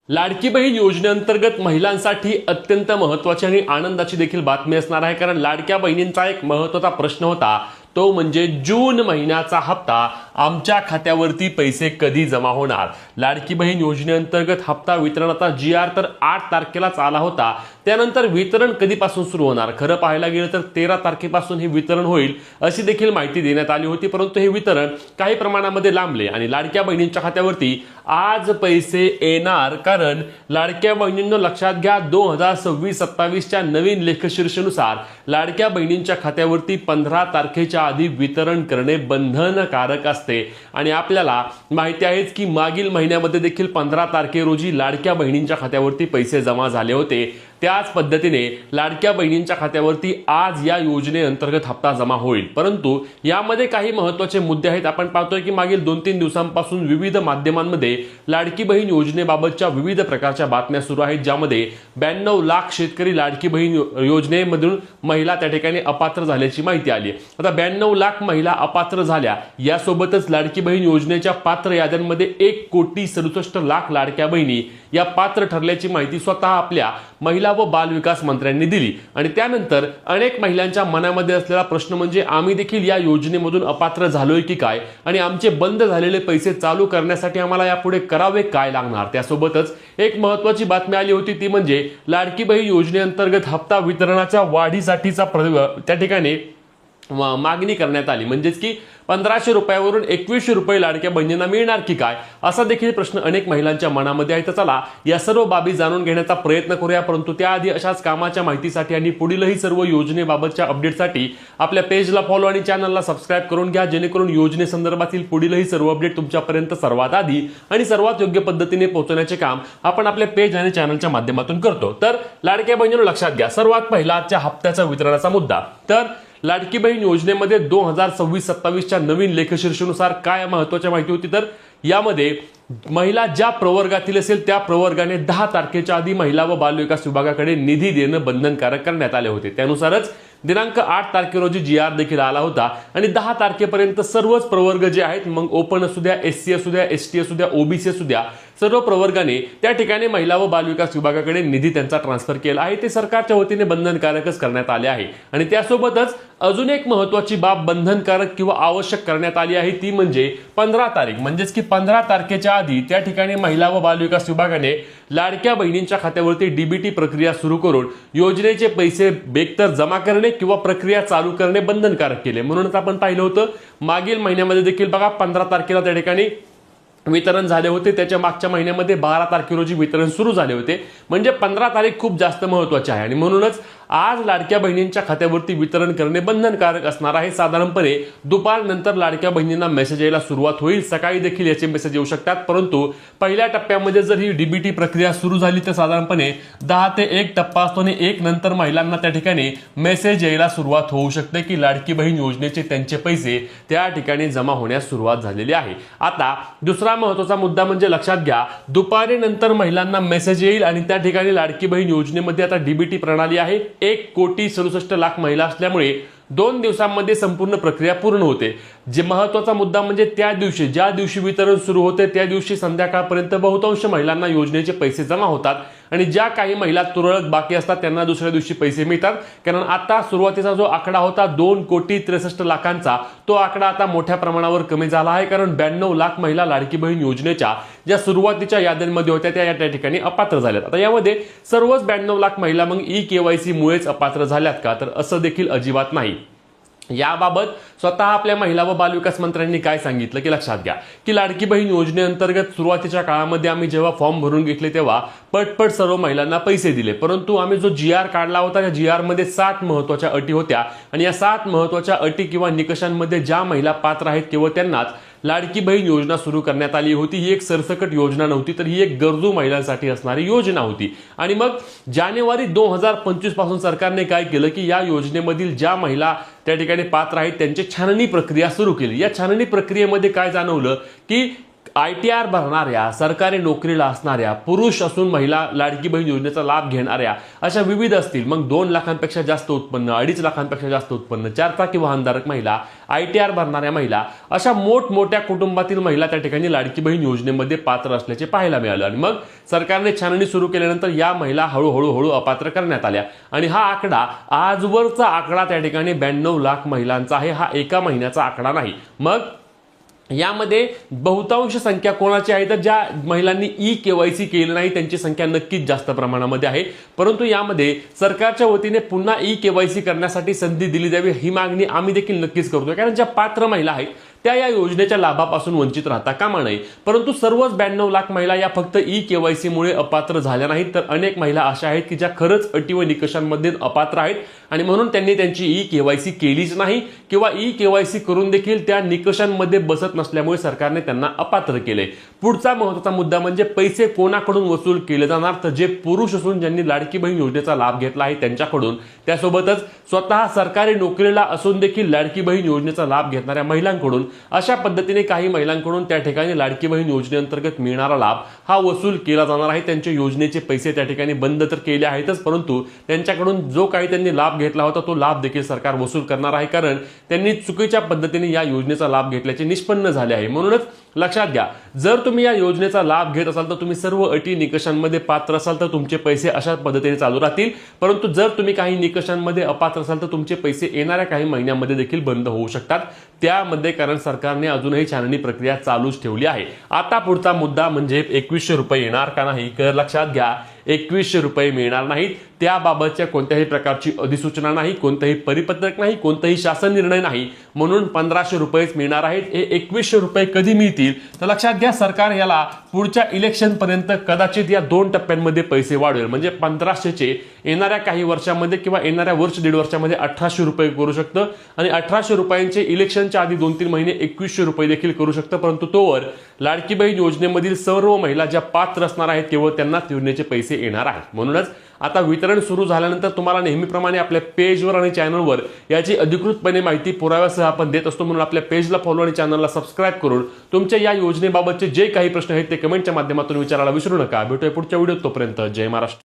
लाडकी बहीण योजनेअंतर्गत महिलांसाठी अत्यंत महत्त्वाची आणि आनंदाची देखील बातमी असणार आहे, कारण लाडक्या बहिणींचा एक महत्त्वाचा प्रश्न होता, तो म्हणजे जून महिन्याचा हप्ता आमच्या खात्यावरती पैसे कधी जमा होणार। लाडकी बहीण योजनेअंतर्गत हप्ता वितरणाचा GR तर 8 तारखेलाच आला होता। त्यानंतर वितरण कधीपासून सुरू होणार? खरं पाहायला गेलं तर 13 तारखेपासून हे वितरण होईल अशी देखील माहिती देण्यात आली होती, परंतु हे वितरण काही प्रमाणामध्ये लांबले आणि लाडक्या बहिणींच्या खात्यावरती आज पैसे येणार, कारण लाडक्या बहिणींनो लक्षात घ्या, 2026-27च्या नवीन लेखशीर्षानुसार लाडक्या बहिणींच्या खात्यावरती 15 तारखेच्या आधी वितरण करणे बंधनकारक असते आणि आपल्याला माहिती आहेच की मागील महिन्यामध्ये देखील 15 तारखे रोजी लाडक्या बहिणींच्या खात्यावरती पैसे जमा झाले होते। त्याच पद्धतीने लाडक्या बहिणींच्या खात्यावरती आज या योजनेअंतर्गत हप्ता जमा होईल, परंतु यामध्ये काही महत्त्वाचे मुद्दे आहेत। आपण पाहतोय की मागील 2-3 दिवसांपासून विविध माध्यमांमध्ये लाडकी बहीण योजनेबाबतच्या विविध प्रकारच्या बातम्या सुरू आहेत, ज्यामध्ये 92 लाख शेतकरी लाडकी बहीण योजनेमधून महिला त्या ठिकाणी अपात्र झाल्याची माहिती आली आहे। आता 92 लाख महिला अपात्र झाल्या, यासोबतच लाडकी बहीण योजनेच्या पात्र याद्यांमध्ये 1,67,00,000 लाडक्या बहिणी या पात्र ठरल्याची माहिती स्वतः आपल्या महिला व बाल विकास मंत्र्यांनी दिली आणि त्यानंतर अनेक महिलांच्या मनामध्ये असलेला प्रश्न म्हणजे आम्ही देखील या योजनेमधून अपात्र झालोय की काय आणि आमचे बंद झालेले पैसे चालू करण्यासाठी आम्हाला यापुढे करावे काय लागणार। त्यासोबतच एक महत्त्वाची बातमी आली होती, ती म्हणजे लाडकी बहीण योजनेअंतर्गत हप्ता वितरणाच्या वाढीसाठीचा त्या ठिकाणी मागणी करण्यात आली, म्हणजेच की 1500 रुपयावरून 2100 रुपये लाडक्या बहिणींना मिळणार की काय, असा देखील प्रश्न अनेक महिलांच्या मनामध्ये आहे। तर चला या सर्व बाबी जाणून घेण्याचा प्रयत्न करूया, परंतु त्याआधी अशाच कामाच्या माहितीसाठी आणि पुढीलही सर्व योजनेबाबतच्या अपडेटसाठी आपल्या पेजला फॉलो आणि चॅनलला सबस्क्राईब करून घ्या, जेणेकरून योजनेसंदर्भातील पुढीलही सर्व अपडेट तुमच्यापर्यंत सर्वात आधी आणि सर्वात योग्य पद्धतीने पोहोचवण्याचे काम आपण आपल्या पेज आणि चॅनलच्या माध्यमातून करतो। तर लाडक्या बहिणींनो लक्षात घ्या, सर्वात पहिला आजच्या हप्त्याचा वितरणाचा मुद्दा। तर लाडकी बहीण योजनेमध्ये 2026-27च्या नवीन लेखशीर्षानुसार काय महत्त्वाची माहिती होती, तर यामध्ये महिला ज्या प्रवर्गातील असेल त्या प्रवर्गाने 10 तारखेच्या आधी महिला व बाल विकास विभागाकडे निधी देणं बंधनकारक करण्यात आले होते। त्यानुसारच दिनांक 8 तारखे रोजी GR देखील आला होता आणि 10 तारखेपर्यंत सर्वच प्रवर्ग जे आहेत, मग ओपन असू द्या, SC असू द्या, ST असू द्या, OBC असू द्या, सर्व प्रवर्गाने त्या ठिकाणी महिला व बाल विकास विभागाकडे निधी त्यांचा ट्रान्सफर केला आहे। ते सरकारच्या वतीने बंधनकारकच करण्यात आले आहे आणि त्यासोबतच अजून एक महत्त्वाची बाब बंधनकारक किंवा आवश्यक करण्यात आली आहे, ती म्हणजे 15 तारीख, म्हणजेच की 15 तारखेच्या आधी त्या ठिकाणी महिला व बाल विकास विभागाने लाडक्या बहिणींच्या खात्यावरती DBT प्रक्रिया सुरू करून योजनेचे पैसे बेखतर जमा करणे किंवा प्रक्रिया चालू करणे बंधनकारक केले। म्हणूनच आपण पाहिलं होतं मागील महिन्यामध्ये देखील बघा 15 तारखेला त्या ठिकाणी वितरण झाले होते, त्याच्या मागच्या महिन्यामध्ये 12 तारखे रोजी वितरण सुरू झाले होते, म्हणजे 15 तारीख खूप जास्त महत्त्वाची आहे आणि म्हणूनच आज लाडक्या बहिणींच्या खात्यावरती वितरण करणे बंधनकारक असणार आहे। साधारणपणे दुपारनंतर लाडक्या बहिणींना मेसेज यायला सुरुवात होईल, सकाळी देखील याचे मेसेज येऊ शकतात, परंतु पहिल्या टप्प्यामध्ये जर ही DBT प्रक्रिया सुरू झाली तर साधारणपणे 10 ते 1 टप्पा असतो आणि 1 नंतर महिलांना त्या ठिकाणी मेसेज यायला सुरुवात होऊ शकते की लाडकी बहीण योजनेचे त्यांचे पैसे त्या ठिकाणी जमा होण्यास सुरुवात झालेली आहे। आता दुसरा महत्त्वाचा मुद्दा म्हणजे लक्षात घ्या, दुपारी नंतर महिलांना मेसेज येईल आणि त्या ठिकाणी लाडकी बहीण योजनेमध्ये आता DBT प्रणाली आहे, 1,67,00,000 महिला असल्यामुळे 2 दिवसांमध्ये संपूर्ण प्रक्रिया पूर्ण होते। जे महत्त्वाचा मुद्दा म्हणजे त्या दिवशी ज्या दिवशी वितरण सुरू होते त्या दिवशी संध्याकाळपर्यंत बहुतांश महिलांना योजनेचे पैसे जमा होतात आणि ज्या काही महिला तुरळक बाकी असतात त्यांना दुसऱ्या दिवशी पैसे मिळतात, कारण आता सुरुवातीचा जो आकडा होता 2,63,00,000चा, तो आकडा आता मोठ्या प्रमाणावर कमी झाला आहे, कारण 92 लाख महिला लाडकी बहीण योजनेच्या ज्या सुरुवातीच्या याद्यांमध्ये होत्या त्या या ठिकाणी अपात्र झाल्यात। आता यामध्ये सर्वच 92 लाख महिला मग eKYC मुळेच अपात्र झाल्यात का, तर असं देखील अजिबात नाही। याबाबत स्वतः आपल्या महिला व बाल विकास मंत्र्यांनी काय सांगितलं की लक्षात घ्या की लाडकी बहीण योजनेअंतर्गत सुरुवातीच्या काळामध्ये आम्ही जेव्हा फॉर्म भरून घेतले तेव्हा पटपट सर्व महिलांना पैसे दिले, परंतु आम्ही जो GR काढला होता त्या GR मध्ये 7 महत्त्वाच्या अटी होत्या आणि या 7 महत्त्वाच्या अटी किंवा निकषांमध्ये ज्या महिला पात्र आहेत केवळ त्यांनाच लाडकी बहीण योजना सुरू करण्यात आली होती। ही एक सरसकट योजना नव्हती, तर ही एक गरजू महिलांसाठी असणारी योजना होती आणि मग जानेवारी 2025 पासून सरकारने काय केलं की या योजनेमधील ज्या महिला त्या ठिकाणी पात्र आहेत त्यांची छाननी प्रक्रिया सुरू केली। या छाननी प्रक्रियेमध्ये काय जाणवलं की ITR भरणाऱ्या, सरकारी नोकरीला असणाऱ्या, पुरुष असून महिला लाडकी बहीण योजनेचा लाभ घेणाऱ्या अशा विविध असतील, मग 2 लाखांपेक्षा जास्त उत्पन्न, 2.5 लाखांपेक्षा जास्त उत्पन्न, 4 चाकी वाहनधारक महिला, ITR भरणाऱ्या महिला, अशा मोठमोठ्या कुटुंबातील महिला त्या ठिकाणी लाडकी बहीण योजनेमध्ये पात्र असल्याचे पाहायला मिळालं. आणि मग सरकारने छाननी सुरू केल्यानंतर या महिला हळूहळू अपात्र करण्यात आल्या आणि हा आकडा, आजवरचा आकडा त्या ठिकाणी 92 लाख महिलांचा आहे. हा एका महिन्याचा आकडा नाही. मग यामध्ये बहुतांश संख्या कोणाची आहे तर ज्या महिलांनी EKYC केलं नाही त्यांची संख्या नक्कीच जास्त प्रमाणामध्ये आहे. परंतु यामध्ये सरकारच्या वतीने पुन्हा EKYC करण्यासाठी संधी दिली जावी ही मागणी आम्ही देखील नक्कीच करतोय, कारण ज्या पात्र महिला आहेत त्या या योजनेच्या लाभापासून वंचित राहता कामा नये. परंतु सर्वच 92 लाख महिला या फक्त EKYC मुळे अपात्र झाल्या नाहीत, तर अनेक महिला अशा आहेत की ज्या खरंच अटी व निकषांमध्ये अपात्र आहेत आणि म्हणून त्यांनी त्यांची EKYC केलीच नाही किंवा EKYC करून देखील त्या निकषांमध्ये बसत नसल्यामुळे सरकारने त्यांना अपात्र केले. पुढचा महत्त्वाचा मुद्दा म्हणजे पैसे कोणाकडून वसूल केले जाणार, तर जे पुरुष असून ज्यांनी लाडकी बहीण योजनेचा लाभ घेतला आहे त्यांच्याकडून, त्यासोबतच स्वतः सरकारी नोकरीला असून देखील लाडकी बहीण योजनेचा लाभ घेणाऱ्या महिलांकडून. अशा पद्धतीने काही महिलांकडून त्या ठिकाणी लाडकी बहीण योजनेअंतर्गत मिळणारा लाभ हा वसूल केला जाणार आहे. त्यांचे योजनेचे पैसे त्या ठिकाणी बंद तर केले आहेतच, परंतु त्यांच्याकडून जो काही त्यांनी लाभ घेतला होता तो लाभ देखील सरकार वसूल करणार आहे, कारण त्यांनी चुकीच्या पद्धतीने या योजनेचा लाभ घेतल्याचे निष्पन्न झाले आहे. म्हणूनच लक्षात घ्या, जर तुम्ही या योजनेचा लाभ घेत असाल तर तुम्ही सर्व अटी निकषांमध्ये पात्र असाल तर तुमचे पैसे अशा पद्धतीने चालू राहतील. परंतु जर तुम्ही काही निकषांमध्ये अपात्र असाल तर तुमचे पैसे येणाऱ्या काही महिन्यांमध्ये देखील बंद होऊ शकतात. त्यामध्ये कारण सरकारने अजूनही छाननी प्रक्रिया चालूच ठेवली आहे. आता पुढचा मुद्दा म्हणजे 2100 रुपये येणार का नाही, तर लक्षात घ्या 2100 रुपये मिळणार नाहीत. त्याबाबतच्या कोणत्याही प्रकारची अधिसूचना नाही, कोणतेही परिपत्रक नाही, कोणताही शासन निर्णय नाही. म्हणून 1500 रुपयेच मिळणार आहेत. हे 2100 रुपये कधी मिळतील तर लक्षात घ्या, सरकार याला पुढच्या इलेक्शन पर्यंत कदाचित या 2 टप्प्यांमध्ये पैसे वाढवेल. म्हणजे 1500चे येणाऱ्या काही वर्षांमध्ये किंवा येणाऱ्या वर्ष 1.5 वर्षामध्ये 1800 रुपये करू शकतं आणि 1800 रुपयांचे इलेक्शनच्या आधी 2-3 महिने 2100 रुपये देखील करू शकतं. परंतु तोवर लाडकी बहीण योजनेमधील सर्व महिला ज्या पात्र असणार आहेत केवळ त्यांना योजनेचे पैसे येणार आहेत. म्हणूनच आता वितरण सुरू झाल्यानंतर तुम्हाला नेहमीप्रमाणे आपल्या पेजवर आणि चॅनलवर याची अधिकृतपणे माहिती पुराव्यासह आपण देत असतो. म्हणून आपल्या पेजला फॉलो आणि चॅनलला सबस्क्राईब करून तुमच्या या योजनेबाबतचे जे काही प्रश्न आहेत ते कमेंटच्या माध्यमातून विचारायला विसरू नका. भेटूया पुढच्या व्हिडिओत. तोपर्यंत जय महाराष्ट्र.